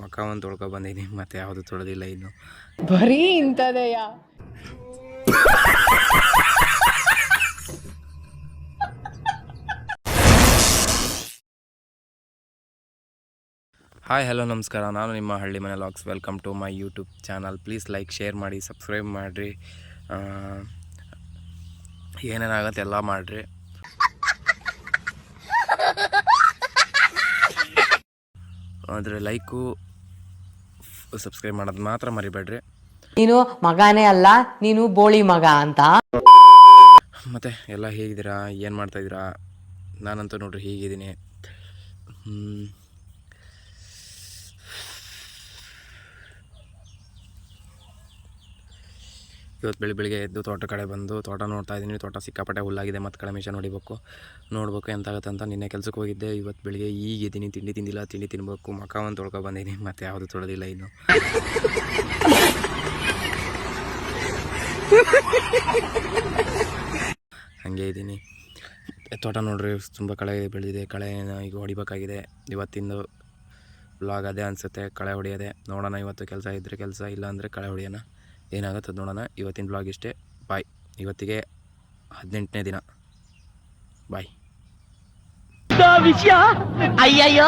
ಮುಖ ಒಂದು ತೊಳ್ಕೊ ಬಂದಿದ್ದೀನಿ, ಮತ್ತೆ ಯಾವುದು ತೊಳೆದಿಲ್ಲ ಇನ್ನು. ಬರೀ ಇಂಥದೆಯ. ಹಾಯ್ ಹಲೋ ನಮಸ್ಕಾರ, ನಾನು ನಿಮ್ಮ ಹಳ್ಳಿ ಮನೆ logs. Welcome to my YouTube channel. Please like, share ಮಾಡಿ, ಸಬ್ಸ್ಕ್ರೈಬ್ ಮಾಡಿರಿ, ಏನೇನಾಗತ್ತೆ ಎಲ್ಲ ಮಾಡಿರಿ. ಆದರೆ ಲೈಕು ಸಬ್ಸ್ಕ್ರೈಬ್ ಮಾಡೋದು ಮಾತ್ರ ಮರಿಬೇಡ್ರಿ. ನೀನು ಮಗನೇ ಅಲ್ಲ, ನೀನು ಬೋಳಿ ಮಗ ಅಂತ. ಮತ್ತು ಎಲ್ಲ ಹೇಗಿದ್ದೀರಾ, ಏನು ಮಾಡ್ತಾಯಿದ್ದೀರಾ? ನಾನಂತೂ ನೋಡ್ರಿ ಹೀಗಿದ್ದೀನಿ. ಇವತ್ತು ಬೆಳಿಗ್ಗೆ ಎದ್ದು ತೋಟ ಕಡೆ ಬಂದು ತೋಟ ನೋಡ್ತಾ ಇದ್ದೀನಿ. ತೋಟ ಸಿಕ್ಕಾಪಟ್ಟೆ ಹುಲ್ಲಾಗಿದೆ, ಮತ್ತು ಕಳೆ ಮಿಷನ್ ನೋಡ್ಬೇಕು ಎಂತಾಗತ್ತೆ ಅಂತ. ನಿನ್ನೆ ಕೆಲಸಕ್ಕೆ ಹೋಗಿದ್ದೆ, ಇವತ್ತು ಬೆಳಿಗ್ಗೆ ಈಗಿದ್ದೀನಿ. ತಿಂಡಿ ತಿಂದಿಲ್ಲ, ತಿಂಡಿ ತಿನ್ಬೇಕು. ಮುಖ ಒಂದು ತೊಳ್ಕೊ ಬಂದಿದ್ದೀನಿ, ಮತ್ತು ಯಾವುದು ತೊಳೆದಿಲ್ಲ ಇನ್ನು. ಹಾಗೆ ಇದ್ದೀನಿ. ತೋಟ ನೋಡ್ರಿ ತುಂಬ ಕಳೆ ಬೆಳೆದಿದೆ. ಕಳೆನ ಈಗ ಹೊಡಿಬೇಕಾಗಿದೆ. ಇವತ್ತಿಂದು ವ್ಲಾಗ್ ಅದೇ ಅನಿಸುತ್ತೆ, ಕಳೆ ಹೊಡೆಯೋದೆ. ನೋಡೋಣ, ಇವತ್ತು ಕೆಲಸ ಇದ್ದರೆ ಕೆಲಸ, ಇಲ್ಲ ಅಂದರೆ ಕಳೆ ಹೊಡೆಯೋಣ. ಏನಾಗುತ್ತೆ ನೋಡೋಣ. ಇವತ್ತಿನ ಬ್ಲಾಗ್ ಇಷ್ಟೇ. ಬಾಯ್. ಇವತ್ತಿಗೆ 18ನೇ ದಿನ. ಬಾಯ್. ವಿಷಯ ಅಯ್ಯಯ್ಯೋ